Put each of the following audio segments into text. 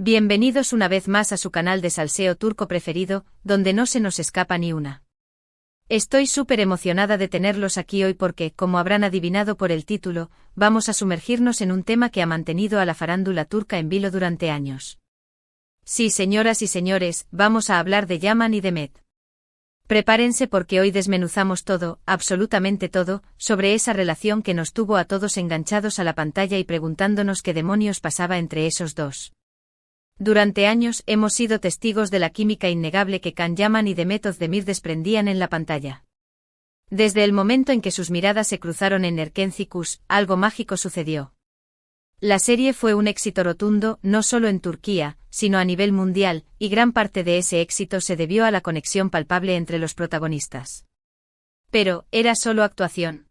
Bienvenidos una vez más a su canal de salseo turco preferido, donde no se nos escapa ni una. Estoy súper emocionada de tenerlos aquí hoy porque, como habrán adivinado por el título, vamos a sumergirnos en un tema que ha mantenido a la farándula turca en vilo durante años. Sí, señoras y señores, vamos a hablar de Yaman y Demet. Prepárense porque hoy desmenuzamos todo, absolutamente todo, sobre esa relación que nos tuvo a todos enganchados a la pantalla y preguntándonos qué demonios pasaba entre esos dos. Durante años hemos sido testigos de la química innegable que Can Yaman y Demet Özdemir desprendían en la pantalla. Desde el momento en que sus miradas se cruzaron en Erkenci-Kuş, algo mágico sucedió. La serie fue un éxito rotundo, no solo en Turquía, sino a nivel mundial, y gran parte de ese éxito se debió a la conexión palpable entre los protagonistas. Pero, ¿era solo actuación?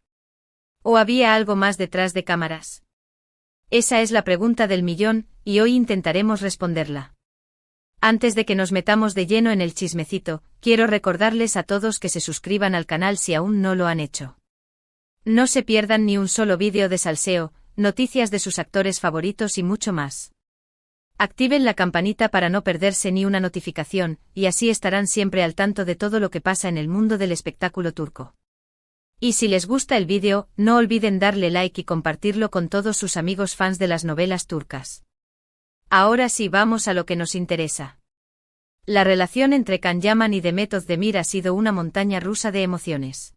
¿O había algo más detrás de cámaras? Esa es la pregunta del millón, y hoy intentaremos responderla. Antes de que nos metamos de lleno en el chismecito, quiero recordarles a todos que se suscriban al canal si aún no lo han hecho. No se pierdan ni un solo vídeo de salseo, noticias de sus actores favoritos y mucho más. Activen la campanita para no perderse ni una notificación, y así estarán siempre al tanto de todo lo que pasa en el mundo del espectáculo turco. Y si les gusta el vídeo, no olviden darle like y compartirlo con todos sus amigos fans de las novelas turcas. Ahora sí vamos a lo que nos interesa. La relación entre Can Yaman y Demet Özdemir ha sido una montaña rusa de emociones.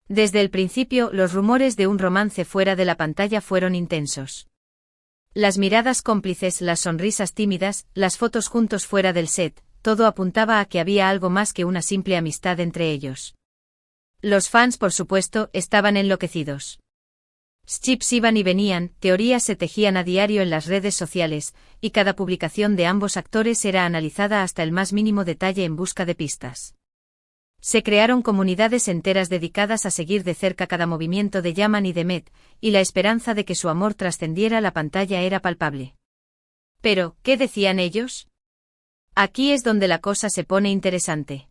Desde el principio, los rumores de un romance fuera de la pantalla fueron intensos. Las miradas cómplices, las sonrisas tímidas, las fotos juntos fuera del set, todo apuntaba a que había algo más que una simple amistad entre ellos. Los fans, por supuesto, estaban enloquecidos. Chips iban y venían, teorías se tejían a diario en las redes sociales, y cada publicación de ambos actores era analizada hasta el más mínimo detalle en busca de pistas. Se crearon comunidades enteras dedicadas a seguir de cerca cada movimiento de Yaman y Demet, y la esperanza de que su amor trascendiera la pantalla era palpable. Pero, ¿qué decían ellos? Aquí es donde la cosa se pone interesante.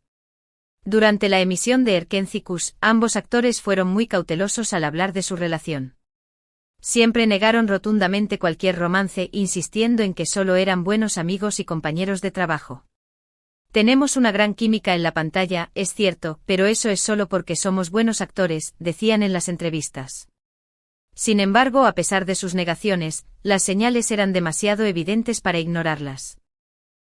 Durante la emisión de Erkenci-Kuş, ambos actores fueron muy cautelosos al hablar de su relación. Siempre negaron rotundamente cualquier romance, insistiendo en que solo eran buenos amigos y compañeros de trabajo. Tenemos una gran química en la pantalla, es cierto, pero eso es solo porque somos buenos actores, decían en las entrevistas. Sin embargo, a pesar de sus negaciones, las señales eran demasiado evidentes para ignorarlas.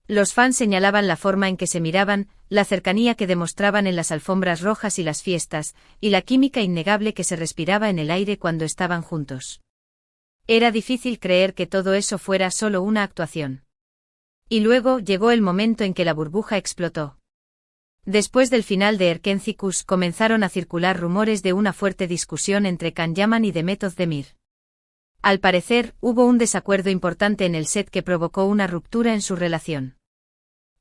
Los fans señalaban la forma en que se miraban, la cercanía que demostraban en las alfombras rojas y las fiestas, y la química innegable que se respiraba en el aire cuando estaban juntos. Era difícil creer que todo eso fuera solo una actuación. Y luego llegó el momento en que la burbuja explotó. Después del final de Erkenci-Kuş comenzaron a circular rumores de una fuerte discusión entre Can Yaman y Demet Özdemir. Al parecer, hubo un desacuerdo importante en el set que provocó una ruptura en su relación.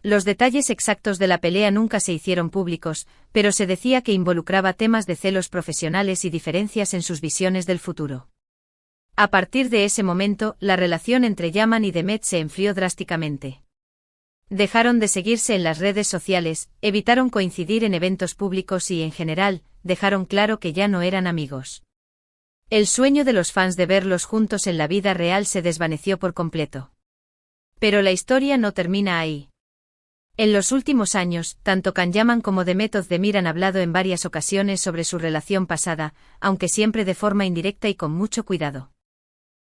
Los detalles exactos de la pelea nunca se hicieron públicos, pero se decía que involucraba temas de celos profesionales y diferencias en sus visiones del futuro. A partir de ese momento, la relación entre Yaman y Demet se enfrió drásticamente. Dejaron de seguirse en las redes sociales, evitaron coincidir en eventos públicos y, en general, dejaron claro que ya no eran amigos. El sueño de los fans de verlos juntos en la vida real se desvaneció por completo. Pero la historia no termina ahí. En los últimos años, tanto Can Yaman como Demet Özdemir han hablado en varias ocasiones sobre su relación pasada, aunque siempre de forma indirecta y con mucho cuidado.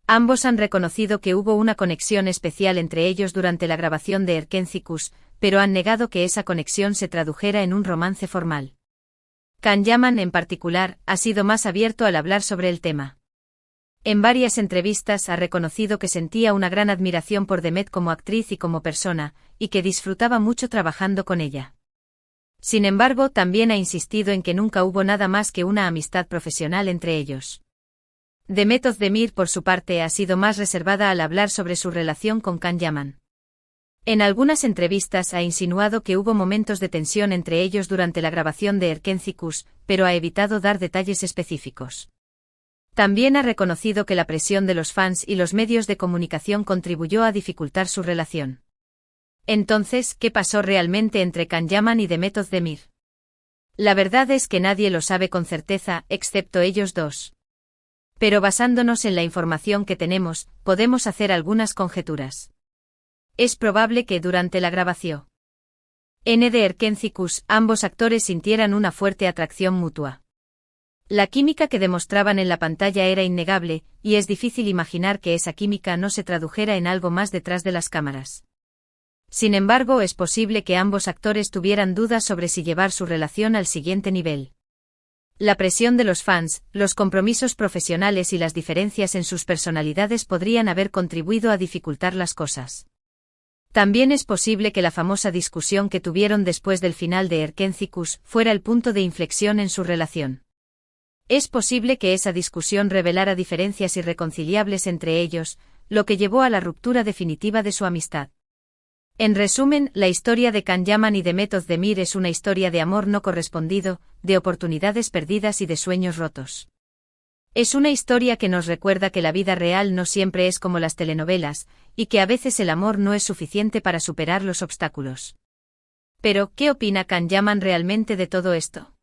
Ambos han reconocido que hubo una conexión especial entre ellos durante la grabación de Erkenci-Kuş, pero han negado que esa conexión se tradujera en un romance formal. Can Yaman, en particular, ha sido más abierto al hablar sobre el tema. En varias entrevistas ha reconocido que sentía una gran admiración por Demet como actriz y como persona, y que disfrutaba mucho trabajando con ella. Sin embargo, también ha insistido en que nunca hubo nada más que una amistad profesional entre ellos. Demet Özdemir, por su parte, ha sido más reservada al hablar sobre su relación con Can Yaman. En algunas entrevistas ha insinuado que hubo momentos de tensión entre ellos durante la grabación de Erkenci-Kuş, pero ha evitado dar detalles específicos. También ha reconocido que la presión de los fans y los medios de comunicación contribuyó a dificultar su relación. Entonces, ¿qué pasó realmente entre Can Yaman y Demet Özdemir? La verdad es que nadie lo sabe con certeza, excepto ellos dos. Pero basándonos en la información que tenemos, podemos hacer algunas conjeturas. Es probable que durante la grabación de Erkencikus, ambos actores sintieran una fuerte atracción mutua. La química que demostraban en la pantalla era innegable, y es difícil imaginar que esa química no se tradujera en algo más detrás de las cámaras. Sin embargo, es posible que ambos actores tuvieran dudas sobre si llevar su relación al siguiente nivel. La presión de los fans, los compromisos profesionales y las diferencias en sus personalidades podrían haber contribuido a dificultar las cosas. También es posible que la famosa discusión que tuvieron después del final de Erkencikus fuera el punto de inflexión en su relación. Es posible que esa discusión revelara diferencias irreconciliables entre ellos, lo que llevó a la ruptura definitiva de su amistad. En resumen, la historia de Can Yaman y Demet Özdemir es una historia de amor no correspondido, de oportunidades perdidas y de sueños rotos. Es una historia que nos recuerda que la vida real no siempre es como las telenovelas, y que a veces el amor no es suficiente para superar los obstáculos. Pero, ¿qué opina Can Yaman realmente de todo esto?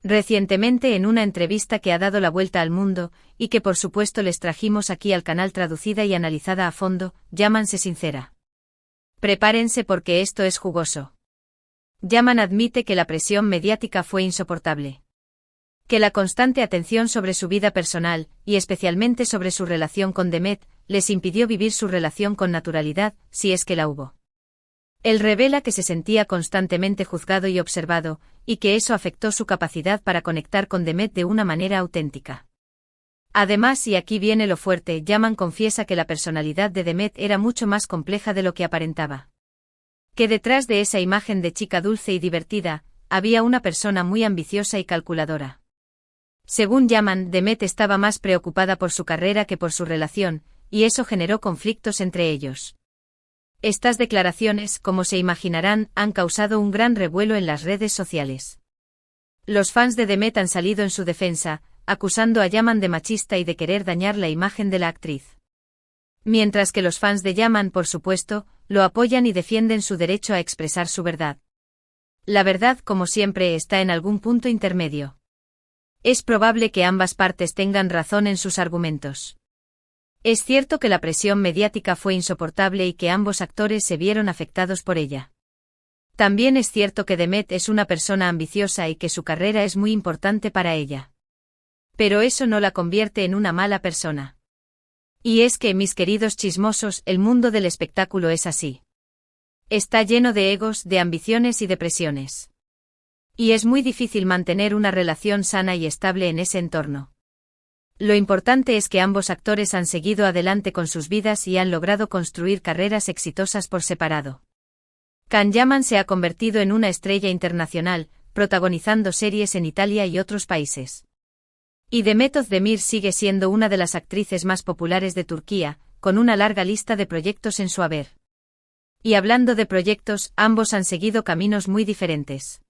Recientemente, en una entrevista que ha dado la vuelta al mundo, y que por supuesto les trajimos aquí al canal traducida y analizada a fondo, Yaman se sincera. Prepárense porque esto es jugoso. Yaman admite que la presión mediática fue insoportable. Que la constante atención sobre su vida personal, y especialmente sobre su relación con Demet, les impidió vivir su relación con naturalidad, si es que la hubo. Él revela que se sentía constantemente juzgado y observado, y que eso afectó su capacidad para conectar con Demet de una manera auténtica. Además, y aquí viene lo fuerte, Yaman confiesa que la personalidad de Demet era mucho más compleja de lo que aparentaba. Que detrás de esa imagen de chica dulce y divertida, había una persona muy ambiciosa y calculadora. Según Yaman, Demet estaba más preocupada por su carrera que por su relación, y eso generó conflictos entre ellos. Estas declaraciones, como se imaginarán, han causado un gran revuelo en las redes sociales. Los fans de Demet han salido en su defensa, acusando a Yaman de machista y de querer dañar la imagen de la actriz. Mientras que los fans de Yaman, por supuesto, lo apoyan y defienden su derecho a expresar su verdad. La verdad, como siempre, está en algún punto intermedio. Es probable que ambas partes tengan razón en sus argumentos. Es cierto que la presión mediática fue insoportable y que ambos actores se vieron afectados por ella. También es cierto que Demet es una persona ambiciosa y que su carrera es muy importante para ella. Pero eso no la convierte en una mala persona. Y es que, mis queridos chismosos, el mundo del espectáculo es así. Está lleno de egos, de ambiciones y de presiones. Y es muy difícil mantener una relación sana y estable en ese entorno. Lo importante es que ambos actores han seguido adelante con sus vidas y han logrado construir carreras exitosas por separado. Can Yaman se ha convertido en una estrella internacional, protagonizando series en Italia y otros países. Y Demet Özdemir sigue siendo una de las actrices más populares de Turquía, con una larga lista de proyectos en su haber. Y hablando de proyectos, ambos han seguido caminos muy diferentes.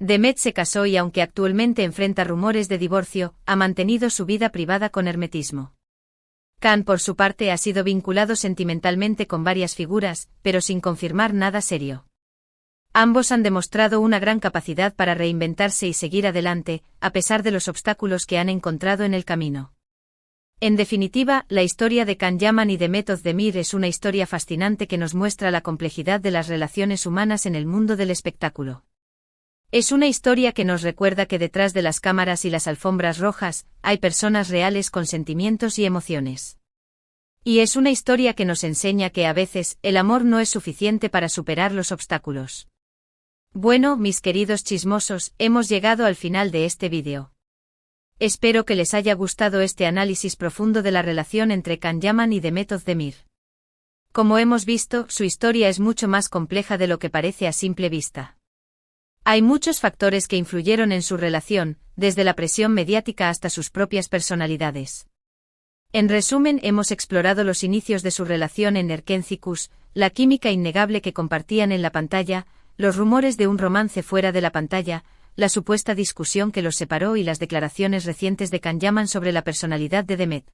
Demet se casó y aunque actualmente enfrenta rumores de divorcio, ha mantenido su vida privada con hermetismo. Can, por su parte, ha sido vinculado sentimentalmente con varias figuras, pero sin confirmar nada serio. Ambos han demostrado una gran capacidad para reinventarse y seguir adelante, a pesar de los obstáculos que han encontrado en el camino. En definitiva, la historia de Can Yaman y Demet Özdemir es una historia fascinante que nos muestra la complejidad de las relaciones humanas en el mundo del espectáculo. Es una historia que nos recuerda que detrás de las cámaras y las alfombras rojas, hay personas reales con sentimientos y emociones. Y es una historia que nos enseña que a veces, el amor no es suficiente para superar los obstáculos. Bueno, mis queridos chismosos, hemos llegado al final de este vídeo. Espero que les haya gustado este análisis profundo de la relación entre Can Yaman y Demet Özdemir. Como hemos visto, su historia es mucho más compleja de lo que parece a simple vista. Hay muchos factores que influyeron en su relación, desde la presión mediática hasta sus propias personalidades. En resumen, hemos explorado los inicios de su relación en Erkencikus, la química innegable que compartían en la pantalla, los rumores de un romance fuera de la pantalla, la supuesta discusión que los separó y las declaraciones recientes de Can Yaman sobre la personalidad de Demet.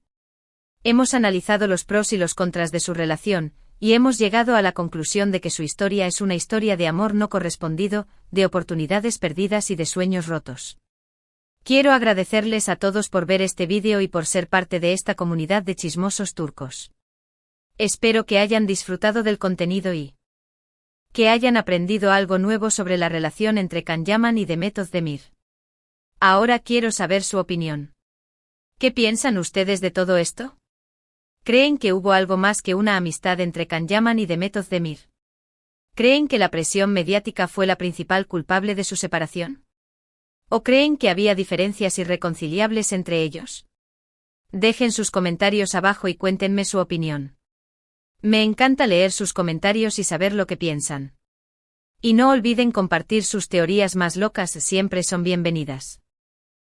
Hemos analizado los pros y los contras de su relación, y hemos llegado a la conclusión de que su historia es una historia de amor no correspondido, de oportunidades perdidas y de sueños rotos. Quiero agradecerles a todos por ver este vídeo y por ser parte de esta comunidad de chismosos turcos. Espero que hayan disfrutado del contenido y que hayan aprendido algo nuevo sobre la relación entre Can Yaman y Demet Özdemir. Ahora quiero saber su opinión. ¿Qué piensan ustedes de todo esto? ¿Creen que hubo algo más que una amistad entre Can Yaman y Demet Özdemir? ¿Creen que la presión mediática fue la principal culpable de su separación? ¿O creen que había diferencias irreconciliables entre ellos? Dejen sus comentarios abajo y cuéntenme su opinión. Me encanta leer sus comentarios y saber lo que piensan. Y no olviden compartir sus teorías más locas, siempre son bienvenidas.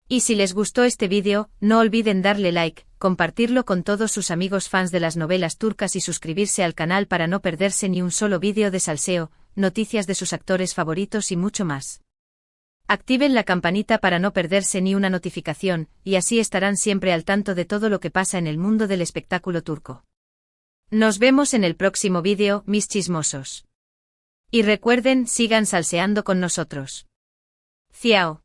Y si les gustó este vídeo, no olviden darle like, compartirlo con todos sus amigos fans de las novelas turcas y suscribirse al canal para no perderse ni un solo vídeo de salseo, noticias de sus actores favoritos y mucho más. Activen la campanita para no perderse ni una notificación, y así estarán siempre al tanto de todo lo que pasa en el mundo del espectáculo turco. Nos vemos en el próximo vídeo, mis chismosos. Y recuerden, sigan salseando con nosotros. Ciao.